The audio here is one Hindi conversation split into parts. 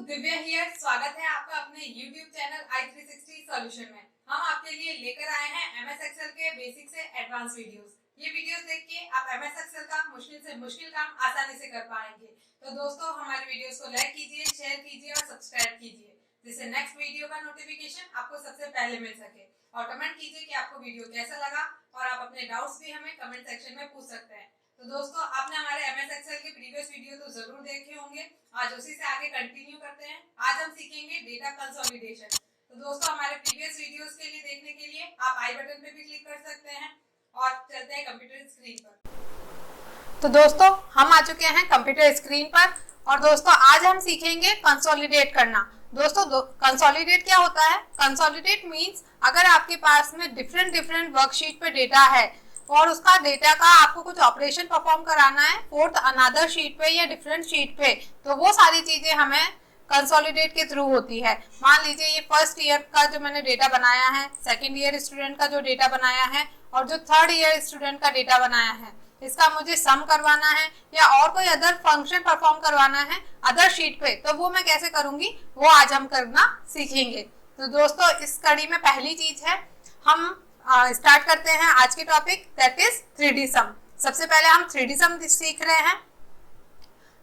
दिव्या हियर, स्वागत है आपका अपने YouTube चैनल i360 सॉल्यूशन में। हम आपके लिए लेकर आए हैं MS एक्सेल के बेसिक से एडवांस वीडियोस। ये वीडियोस देख के आप MS एक्सेल का मुश्किल से मुश्किल काम आसानी से कर पाएंगे। तो दोस्तों, हमारे वीडियोस को लाइक कीजिए, शेयर कीजिए और सब्सक्राइब कीजिए, जिससे नेक्स्ट वीडियो का नोटिफिकेशन आपको सबसे पहले मिल सके। और कमेंट कीजिए कि आपको वीडियो कैसा लगा, और आप अपने डाउट्स भी हमें कमेंट सेक्शन में पूछ सकते हैं। तो दोस्तों, आपने हमारे MS एक्सेल के प्रीवियस वीडियो तो जरूर देखे होंगे। आज उसी से आगे कंटिन्यू करते हैं। आज हम सीखेंगे डेटा कंसोलिडेशन। तो दोस्तों, हमारे प्रीवियस वीडियोस के लिए देखने के लिए आप आई बटन पे भी क्लिक कर सकते हैं और चलते हैं कंप्यूटर स्क्रीन पर। तो दोस्तों, हम आ चुके हैं कंप्यूटर स्क्रीन पर और दोस्तों आज हम सीखेंगे कंसोलिडेट करना। दोस्तों, कंसोलिडेट क्या होता है? कंसोलिडेट मीन्स अगर आपके पास में डिफरेंट वर्कशीट पे डेटा है और उसका डेटा का आपको कुछ ऑपरेशन परफॉर्म कराना है फोर्थ अनदर शीट पे या डिफरेंट शीट पे, तो वो सारी चीजें हमें कंसोलिडेट के थ्रू होती है। मान लीजिए ये फर्स्ट ईयर का जो मैंने डेटा बनाया है, सेकंड ईयर स्टूडेंट का जो डेटा बनाया है और जो थर्ड ईयर स्टूडेंट का डेटा बनाया है, इसका मुझे सम करवाना है या और कोई अदर फंक्शन परफॉर्म करवाना है अदर शीट पे, तो वो मैं कैसे करूंगी वो आज हम करना सीखेंगे। तो दोस्तों, इस कड़ी में पहली चीज है, हम स्टार्ट करते हैं आज के टॉपिक, दैट इज 3D सम। सबसे पहले हम 3D सम सीख रहे हैं।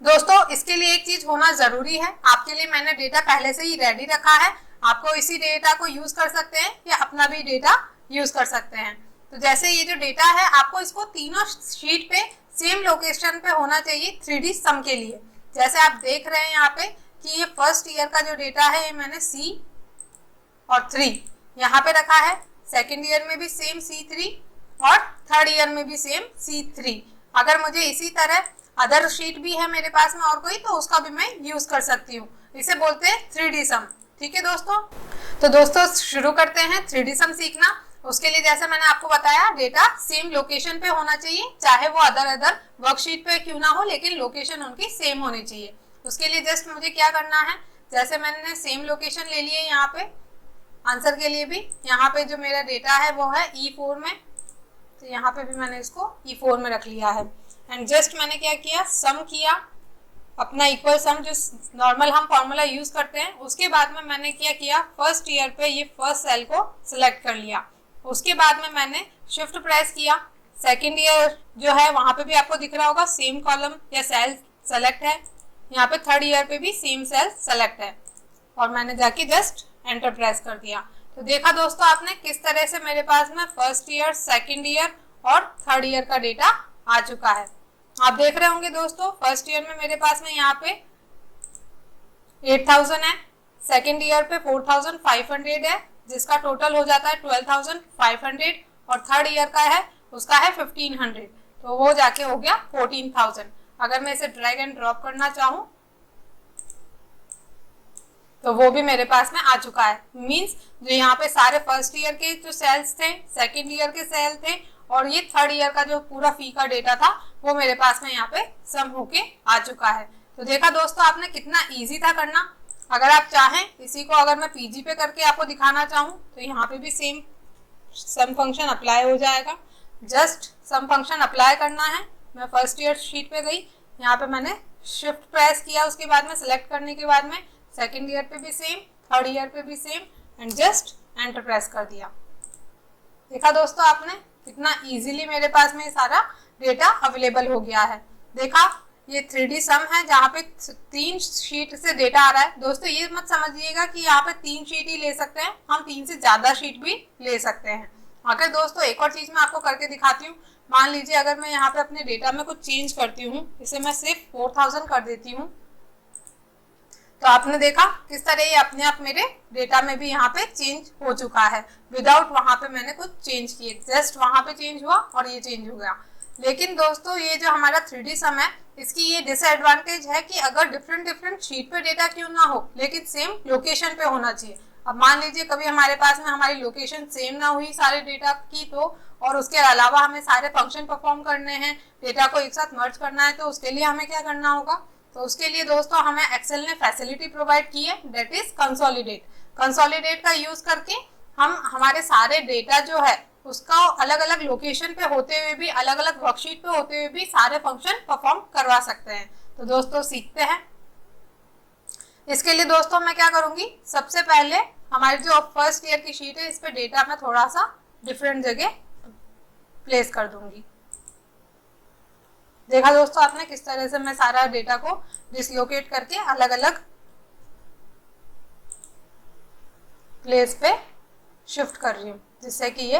दोस्तों, इसके लिए एक चीज होना जरूरी है। आपके लिए मैंने डेटा पहले से ही रेडी रखा है। आपको इसी डेटा को यूज कर सकते हैं या अपना भी डेटा यूज कर सकते हैं। तो जैसे ये जो डेटा है, आपको इसको तीनों शीट पे सेम लोकेशन पे होना चाहिए 3D सम के लिए। जैसे आप देख रहे हैं यहाँ पे कि ये फर्स्ट ईयर का जो डेटा है, ये मैंने C और 3 यहाँ पे रखा है। सेकेंड ईयर में भी सेम C3 और थर्ड ईयर में भी सेम C3। अगर मुझे इसी तरह अदर शीट भी है मेरे पास में और कोई, तो उसका भी मैं यूज कर सकती हूँ। इसे बोलते हैं 3D सम। ठीक है दोस्तों, तो दोस्तों शुरू करते हैं 3D सम सीखना। उसके लिए जैसे मैंने आपको बताया, डेटा सेम लोकेशन पे होना चाहिए, चाहे वो अदर वर्कशीट पे क्यों ना हो, लेकिन लोकेशन उनकी सेम होनी चाहिए। उसके लिए जस्ट मुझे क्या करना है, जैसे मैंने सेम लोकेशन ले लिए यहाँ पे, आंसर के लिए भी यहाँ पे जो मेरा डेटा है वो है E4 में, तो यहाँ पे भी मैंने इसको E4 में रख लिया है। एंड जस्ट मैंने क्या किया, सम किया अपना इक्वल सम, जो नॉर्मल हम फॉर्मूला यूज करते हैं। उसके बाद में मैंने क्या किया, फर्स्ट ईयर पे ये फर्स्ट सेल को सिलेक्ट कर लिया। उसके बाद में मैंने शिफ्ट प्रेस किया, सेकेंड ईयर जो है वहां पे भी आपको दिख रहा होगा सेम कॉलम या सेल सेलेक्ट है। यहाँ पे थर्ड ईयर पे भी सेम सेल सेलेक्ट है और मैंने जाके जस्ट एंटर प्रेस कर दिया। तो देखा दोस्तों आपने किस तरह से मेरे पास में फर्स्ट ईयर, सेकंड ईयर और थर्ड ईयर का डेटा आ चुका है। आप देख रहे होंगे दोस्तों, फर्स्ट ईयर में मेरे पास में यहाँ पे 8000 है, सेकंड ईयर पे 4500 है, जिसका टोटल हो जाता है 12500, और थर्ड ईयर का है उसका है 1500, तो वो जाके हो गया 14000। अगर मैं इसे ड्रैग एंड ड्रॉप करना चाहूँ तो वो भी मेरे पास में आ चुका है। मींस जो यहाँ पे सारे फर्स्ट ईयर के जो सेल्स थे, सेकंड ईयर के सेल थे और ये थर्ड ईयर का जो पूरा फी का डेटा था, वो मेरे पास में यहाँ पे सम होके आ चुका है। तो देखा दोस्तों आपने कितना इजी था करना। अगर आप चाहें, इसी को अगर मैं PG पे करके आपको दिखाना चाहूँ तो यहाँ पे भी सेम सम फंक्शन अप्लाई हो जाएगा। जस्ट सम फंक्शन अप्लाई करना है। मैं फर्स्ट ईयर शीट पे गई, यहाँ पे मैंने शिफ्ट प्रेस किया, उसके बाद में सिलेक्ट करने के बाद में सेकेंड ईयर पे भी सेम, थर्ड ईयर पे भी same, and just enter press कर दिया। देखा दोस्तों आपने कितना इजीली मेरे पास में सारा डेटा अवेलेबल हो गया है। देखा, ये 3D सम है जहाँ पे 3 शीट से डेटा आ रहा है। दोस्तों ये मत समझिएगा कि यहाँ पे 3 शीट ही ले सकते हैं, हम 3 से ज्यादा शीट भी ले सकते हैं। अगर दोस्तों एक और चीज मैं आपको करके दिखाती हूँ। मान लीजिए अगर मैं यहाँ पे अपने डेटा में कुछ चेंज करती हूँ, इसे मैं सिर्फ 4000 कर देती हूँ, तो आपने देखा किस तरह ये अपने आप मेरे डेटा में भी यहाँ पे चेंज हो चुका है, विदाउट वहां पे मैंने कुछ चेंज किए। जस्ट वहां पे चेंज हुआ और ये चेंज हो गया। लेकिन दोस्तों ये जो हमारा 3D सम है, इसकी ये डिसएडवांटेज है कि अगर डिफरेंट शीट पे डेटा क्यों ना हो, लेकिन सेम लोकेशन पे होना चाहिए। अब मान लीजिए कभी हमारे पास में हमारी लोकेशन सेम ना हुई सारे डेटा की, तो और उसके अलावा हमें सारे फंक्शन परफॉर्म करने हैं, डेटा को एक साथ मर्ज करना है, तो उसके लिए हमें क्या करना होगा? तो उसके लिए दोस्तों हमें एक्सेल ने फैसिलिटी प्रोवाइड की है, दैट इज कंसोलिडेट। कंसोलिडेट का यूज करके हम हमारे सारे डेटा जो है उसका अलग अलग लोकेशन पे होते हुए भी, अलग अलग वर्कशीट पे होते हुए भी सारे फंक्शन परफॉर्म करवा सकते हैं। तो दोस्तों सीखते हैं। इसके लिए दोस्तों मैं क्या करूंगी, सबसे पहले हमारी जो फर्स्ट ईयर की शीट है इस पे डेटा मैं थोड़ा सा डिफरेंट जगह प्लेस कर दूंगी। देखा दोस्तों आपने किस तरह से मैं सारा डेटा को डिसलोकेट करके अलग अलग प्लेस पे शिफ्ट कर रही हूँ, जिससे कि ये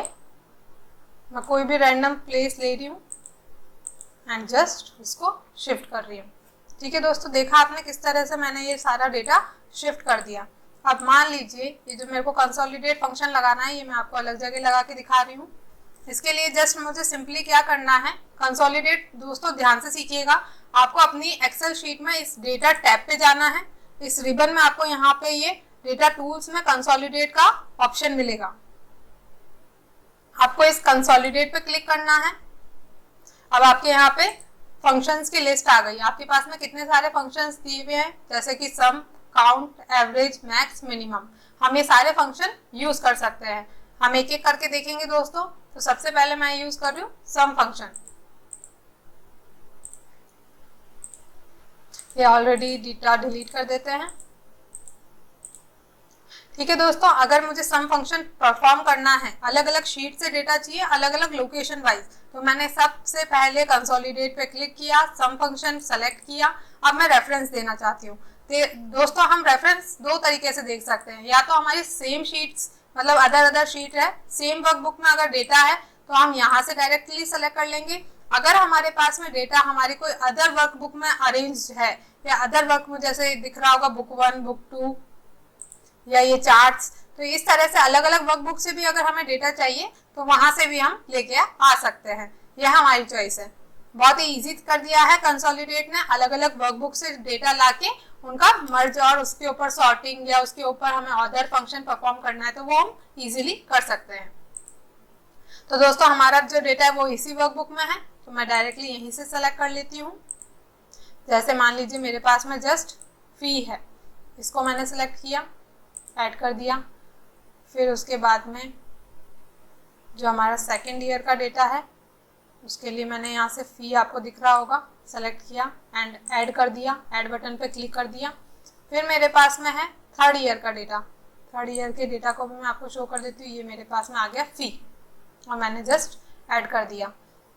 मैं कोई भी रैंडम प्लेस ले रही हूँ एंड जस्ट इसको शिफ्ट कर रही हूँ। ठीक है दोस्तों, देखा आपने किस तरह से मैंने ये सारा डेटा शिफ्ट कर दिया। अब मान लीजिए ये जो मेरे को कंसोलिडेट फंक्शन लगाना है, ये मैं आपको अलग जगह लगा के दिखा रही हूँ। इसके लिए जस्ट मुझे सिंपली क्या करना है, कंसोलिडेट दोस्तों ध्यान से सीखिएगा, आपको अपनी एक्सेल शीट में इस डेटा टैब पे जाना है। इस रिबन में आपको यहाँ पे ये डेटा टूल्स में कंसोलिडेट का ऑप्शन मिलेगा, आपको इस कंसोलिडेट पे क्लिक करना है। अब आपके यहाँ पे फंक्शंस की लिस्ट आ गई, आपके पास में कितने सारे फंक्शंस दिए हुए हैं, जैसे कि सम, काउंट, एवरेज, मैक्स, मिनिमम। हम ये सारे फंक्शन यूज कर सकते हैं। हम एक एक करके देखेंगे दोस्तों। तो सबसे पहले मैं यूज कर रही हूँ सम फंक्शन। ये ऑलरेडी डेटा डिलीट कर देते हैं। ठीक है दोस्तों, अगर मुझे सम फंक्शन परफॉर्म करना है, अलग अलग शीट से डेटा चाहिए, अलग अलग लोकेशन वाइज, तो मैंने सबसे पहले कंसोलिडेट पे क्लिक किया, सम फंक्शन सेलेक्ट किया। अब मैं रेफरेंस देना चाहती हूँ। दोस्तों हम रेफरेंस दो तरीके से देख सकते हैं, या तो हमारी सेम शीट्स मतलब अदर शीट है, सेम वर्कबुक में अगर डेटा है तो हम यहाँ से डायरेक्टली सेलेक्ट कर लेंगे। अगर हमारे पास में डेटा हमारी कोई अदर वर्कबुक में अरेंज है, या अदर वर्क में जैसे दिख रहा होगा बुक 1, बुक 2 या ये चार्ट्स, तो इस तरह से अलग अलग वर्कबुक से भी अगर हमें डेटा चाहिए तो वहां से भी हम लेके आ सकते हैं। यह हमारी चॉइस है। बहुत ही इजी कर दिया है कंसोलिडेट ने, अलग अलग वर्कबुक से डेटा लाके उनका मर्ज और उसके ऊपर सॉर्टिंग या उसके ऊपर हमें अदर फंक्शन परफॉर्म करना है तो वो हम इजीली कर सकते हैं। तो दोस्तों हमारा जो डेटा है वो इसी वर्कबुक में है, तो मैं डायरेक्टली यहीं से सेलेक्ट कर लेती हूँ। जैसे मान लीजिए मेरे पास में जस्ट फी है, इसको मैंने सेलेक्ट किया, ऐड कर दिया। फिर उसके बाद में जो हमारा सेकेंड ईयर का डेटा है उसके लिए मैंने यहाँ से फी आपको दिख रहा होगा, सेलेक्ट किया एंड ऐड कर दिया, ऐड बटन पे क्लिक कर दिया। फिर मेरे पास में है थर्ड ईयर का डेटा, थर्ड ईयर के डेटा को भी मैं आपको शो कर देती हूँ। ये मेरे पास में आ गया फी और मैंने जस्ट ऐड कर दिया।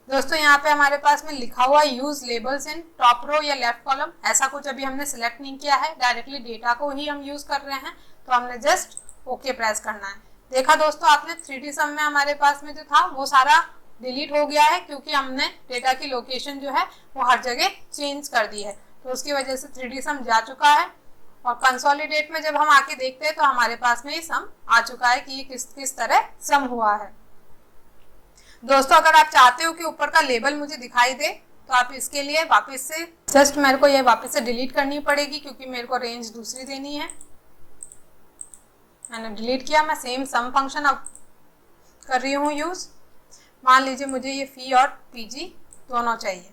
दोस्तों यहाँ पे हमारे पास में लिखा हुआ use labels in top row या लेफ्ट कॉलम, ऐसा कुछ अभी हमने सिलेक्ट नहीं किया है, डायरेक्टली डेटा को ही हम यूज कर रहे हैं, तो हमने जस्ट ओके प्रेस करना है। देखा दोस्तों आपने 3D सम में हमारे पास में जो था वो सारा डिलीट हो गया है, क्योंकि हमने डेटा की लोकेशन जो है वो हर जगह चेंज कर दी है, तो उसकी वजह से 3D सम जा चुका है। और कंसोलिडेट में जब हम आके देखते हैं तो हमारे पास में ये सम आ चुका है कि ये किस तरह सम हुआ है। दोस्तों अगर आप चाहते हो कि ऊपर का लेबल मुझे दिखाई दे तो आप इसके लिए वापस से जस्ट मेरे को ये वापस से डिलीट करनी पड़ेगी, क्योंकि मेरे को रेंज दूसरी देनी है। मैंने डिलीट किया, मैं सेम सम फंक्शन अब कर रही हूँ यूज। मान लीजिए मुझे ये फी और पीजी दोनों चाहिए,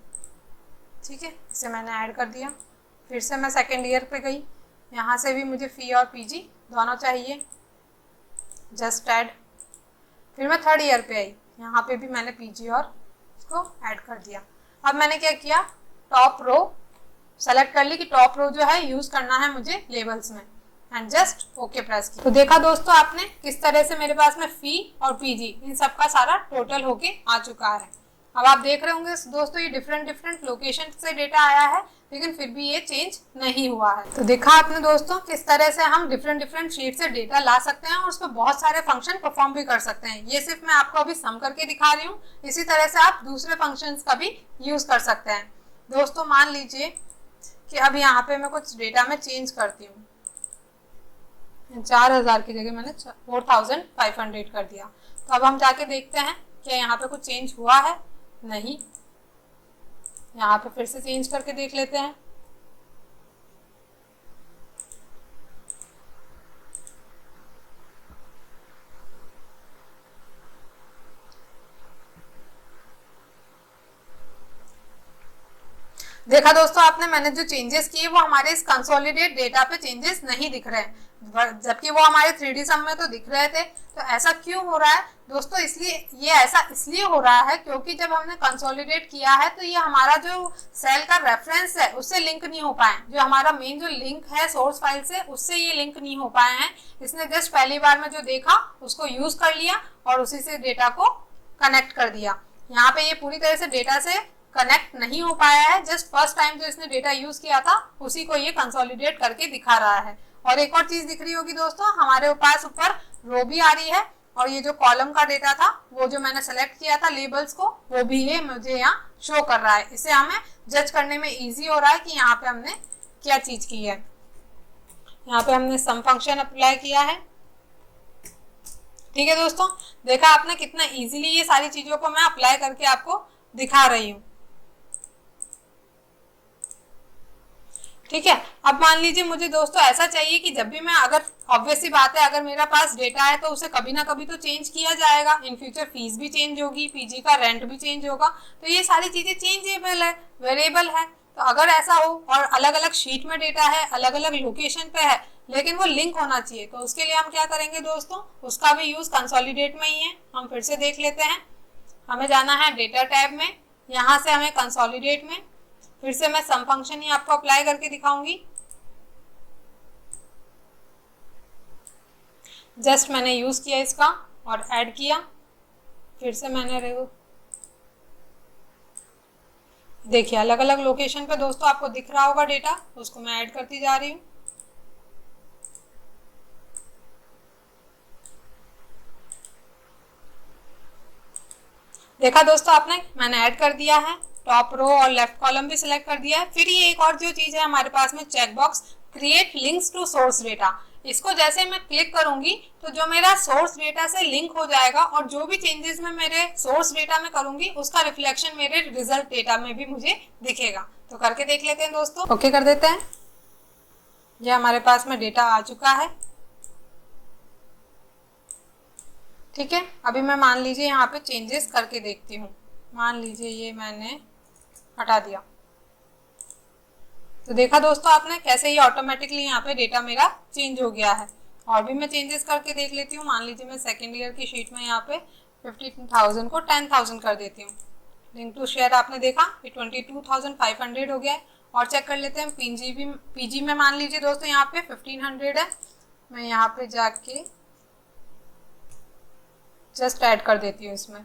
ठीक है, इसे मैंने ऐड कर दिया। फिर से मैं सेकेंड ईयर पे गई, यहाँ से भी मुझे फी और पीजी दोनों चाहिए, जस्ट ऐड। फिर मैं थर्ड ईयर पे आई, यहाँ पे भी मैंने पीजी और इसको ऐड कर दिया। अब मैंने क्या किया, टॉप रो सेलेक्ट कर ली कि टॉप रो जो है यूज करना है मुझे लेबल्स में, एंड जस्ट ओके प्रेस किया। तो देखा दोस्तों आपने किस तरह से मेरे पास में फी और पीजी इन सब का सारा टोटल होके आ चुका है। अब आप देख रहे होंगे दोस्तों ये डिफरेंट लोकेशन से डेटा आया है, लेकिन फिर भी ये चेंज नहीं हुआ है। तो देखा आपने दोस्तों किस तरह से हम डिफरेंट शीट से डेटा ला सकते हैं और उस पर बहुत सारे फंक्शन परफॉर्म भी कर सकते हैं। ये सिर्फ मैं आपको अभी सम करके दिखा रही हूँ, इसी तरह से आप दूसरे फंक्शंस का भी यूज कर सकते हैं। दोस्तों मान लीजिए कि अब यहाँ पे मैं कुछ डेटा में चेंज करती हूँ, 4000 की जगह मैंने 4500 कर दिया। तो अब हम जाके देखते हैं क्या यहाँ पे कुछ चेंज हुआ है, नहीं। यहाँ पे फिर से चेंज करके देख लेते हैं। देखा दोस्तों आपने मैंने जो चेंजेस किए वो हमारे इस कंसोलिडेट डेटा पे चेंजेस नहीं दिख रहे हैं, जबकि वो हमारे 3D सम में तो दिख रहे थे। तो ऐसा क्यों हो रहा है दोस्तों? इसलिए ये ऐसा इसलिए हो रहा है क्योंकि जब हमने कंसोलिडेट किया है तो ये हमारा जो सेल का रेफरेंस है उससे लिंक नहीं हो पाए। जो हमारा मेन जो लिंक है सोर्स फाइल से, उससे ये लिंक नहीं हो पाए हैं। इसने जस्ट पहली बार में जो देखा उसको यूज कर लिया और उसी से डेटा को कनेक्ट कर दिया। यहाँ पे ये पूरी तरह से डेटा से कनेक्ट नहीं हो पाया है। जस्ट फर्स्ट टाइम जो इसने डेटा यूज किया था उसी को ये कंसोलिडेट करके दिखा रहा है। और एक और चीज दिख रही होगी दोस्तों, हमारे पास ऊपर रो भी आ रही है और ये जो कॉलम का डेटा था वो जो मैंने सेलेक्ट किया था लेबल्स को, वो भी ये मुझे यहाँ शो कर रहा है। इससे हमें जज करने में इजी हो रहा है कि यहाँ पे हमने क्या चीज की है। यहाँ पे हमने सम फंक्शन अप्लाई किया है। ठीक है दोस्तों, देखा आपने कितना इजीली ये सारी चीजों को मैं अप्लाई करके आपको दिखा रही हूँ। ठीक है, अब मान लीजिए मुझे दोस्तों ऐसा चाहिए कि जब भी मैं, अगर ऑब्वियस सी बात है, अगर मेरा पास डेटा है तो उसे कभी ना कभी तो चेंज किया जाएगा। इन फ्यूचर फीस भी चेंज होगी, पीजी का रेंट भी चेंज होगा, तो ये सारी चीजें चेंजेबल है, वेरिएबल है। तो अगर ऐसा हो और अलग अलग शीट में डेटा है, अलग अलग लोकेशन पे है, लेकिन वो लिंक होना चाहिए, तो उसके लिए हम क्या करेंगे दोस्तों, उसका भी यूज कंसोलिडेट में ही है। हम फिर से देख लेते हैं। हमें जाना है डेटा टैब में, यहाँ से हमें कंसोलिडेट में, फिर से मैं सम फंक्शन ही आपको अप्लाई करके दिखाऊंगी। जस्ट मैंने यूज किया इसका और ऐड किया। फिर से मैंने देखिए अलग अलग लोकेशन पे दोस्तों आपको दिख रहा होगा डेटा, उसको मैं ऐड करती जा रही हूँ। देखा दोस्तों आपने, मैंने ऐड कर दिया है, टॉप रो और लेफ्ट कॉलम भी सिलेक्ट कर दिया है। फिर ये एक और जो चीज है हमारे पास में, check box create links to source data. इसको जैसे मैं क्लिक करूंगी तो जो मेरा सोर्स डेटा से लिंक हो जाएगा और जो भी चेंजेस मैं मेरे सोर्स डेटा में करूंगी उसका रिफ्लेक्शन मेरे रिजल्ट डेटा में भी मुझे दिखेगा। तो करके देख लेते हैं दोस्तों। ओके कर देते हैं। ये हमारे पास में डेटा आ चुका है। ठीक है, अभी मैं मान लीजिए यहाँ पे चेंजेस करके देखती हूँ। मान लीजिए ये मैंने हटा दिया, तो देखा दोस्तों आपने कैसे ये ऑटोमेटिकली यहाँ पे डेटा मेरा चेंज हो गया है। और भी मैं चेंजेस करके देख लेती हूँ। मान लीजिए मैं सेकेंड ईयर की शीट में यहाँ पे 15,000 को 10,000 कर देती हूँ। लिंक टू शेयर आपने देखा ये 22,500 हो गया है। और चेक कर लेते हैं पीजी में मान लीजिए दोस्तों यहाँ पे 1500 है। मैं यहाँ पे जाके जस्ट ऐड कर देती हूँ इसमें।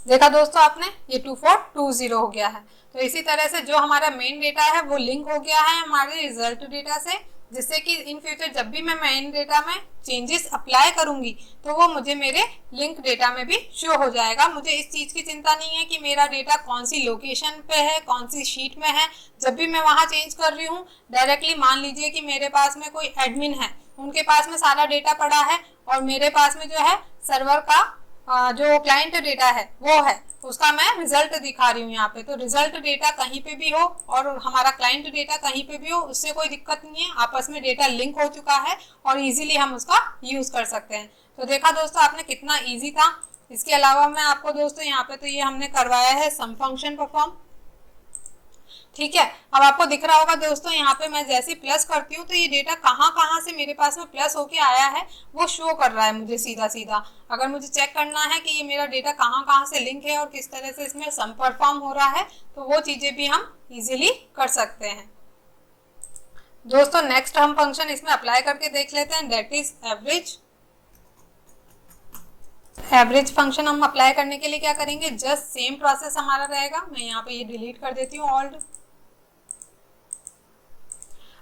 देखा दोस्तों आपने, ये 2420 हो गया है। तो इसी तरह से जो हमारा मेन डेटा है वो लिंक हो गया है हमारे रिजल्ट डेटा से, जिससे कि इन फ्यूचर जब भी मैं मेन डेटा में चेंजेस अप्लाई करूंगी तो वो मुझे मेरे लिंक डेटा में भी शो हो जाएगा। मुझे इस चीज की चिंता नहीं है कि मेरा डेटा कौन सी लोकेशन पे है, कौन सी शीट में है। जब भी मैं वहां चेंज कर रही हूँ, डायरेक्टली मान लीजिए कि मेरे पास में कोई एडमिन है, उनके पास में सारा डेटा पड़ा है और मेरे पास में जो है सर्वर का जो क्लाइंट डेटा है वो है, उसका मैं रिजल्ट दिखा रही हूँ यहाँ पे। तो रिजल्ट डेटा कहीं पे भी हो और हमारा क्लाइंट डेटा कहीं पे भी हो, उससे कोई दिक्कत नहीं है। आपस में डेटा लिंक हो चुका है और इजीली हम उसका यूज कर सकते हैं। तो देखा दोस्तों आपने कितना इजी था। इसके अलावा मैं आपको दोस्तों यहाँ पे तो ये हमने करवाया है सम फंक्शन परफॉर्म। ठीक है, अब आपको दिख रहा होगा दोस्तों यहाँ पे मैं जैसे प्लस करती हूँ तो ये डेटा कहाँ से मेरे पास में प्लस होके आया है वो शो कर रहा है मुझे सीधा सीधा। अगर मुझे चेक करना है कि ये मेरा डेटा कहाँ से लिंक है और किस तरह से इसमें सम परफॉर्म हो रहा है, तो वो चीजें भी हम इजीली कर सकते हैं। दोस्तों नेक्स्ट हम फंक्शन इसमें अप्लाई करके देख लेते हैं, that is average. Average function हम अप्लाई करने के लिए क्या करेंगे, जस्ट सेम प्रोसेस हमारा रहेगा। मैं यहाँ पे ये डिलीट कर देती हूँ ऑल्ट।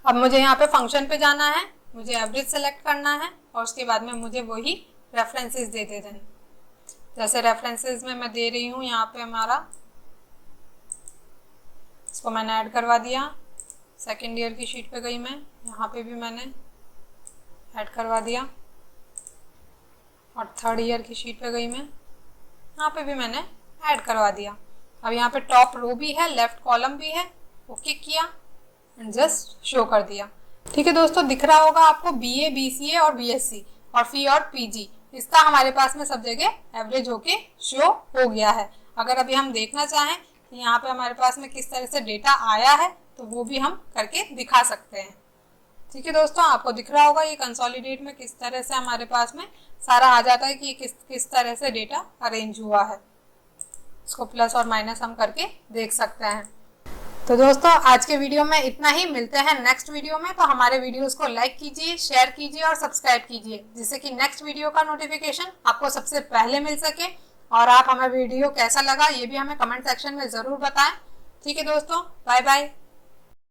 अब मुझे यहाँ पे फंक्शन पे जाना है, मुझे एवरेज सेलेक्ट करना है और उसके बाद में मुझे वही रेफरेंसेस दे देते हैं। जैसे रेफरेंसेस में मैं दे रही हूँ यहाँ पे हमारा, इसको मैंने ऐड करवा दिया। सेकेंड ईयर की शीट पे गई मैं, यहाँ पे भी मैंने ऐड करवा दिया और थर्ड ईयर की शीट पे गई मैं, यहाँ पे भी मैंने ऐड करवा दिया। अब यहाँ पे टॉप रो भी है, लेफ्ट कॉलम भी है, ओके किया एंड जस्ट शो कर दिया। ठीक है दोस्तों, दिख रहा होगा आपको BA, BCA और BSc और फी और PG, इसका हमारे पास में सब जगह एवरेज होके शो हो गया है। अगर अभी हम देखना चाहें कि यहाँ पे हमारे पास में किस तरह से डेटा आया है तो वो भी हम करके दिखा सकते हैं। ठीक है दोस्तों, आपको दिख रहा होगा ये कंसोलिडेट में किस तरह से हमारे पास में सारा आ जाता है कि ये किस तरह से डेटा अरेंज हुआ है। इसको प्लस और माइनस हम करके देख सकते हैं। तो दोस्तों आज के वीडियो में इतना ही, मिलते हैं नेक्स्ट वीडियो में। तो हमारे वीडियोस को लाइक कीजिए, शेयर कीजिए और सब्सक्राइब कीजिए, जिससे कि नेक्स्ट वीडियो का नोटिफिकेशन आपको सबसे पहले मिल सके। और आप हमें वीडियो कैसा लगा ये भी हमें कमेंट सेक्शन में ज़रूर बताएं। ठीक है दोस्तों, बाय बाय।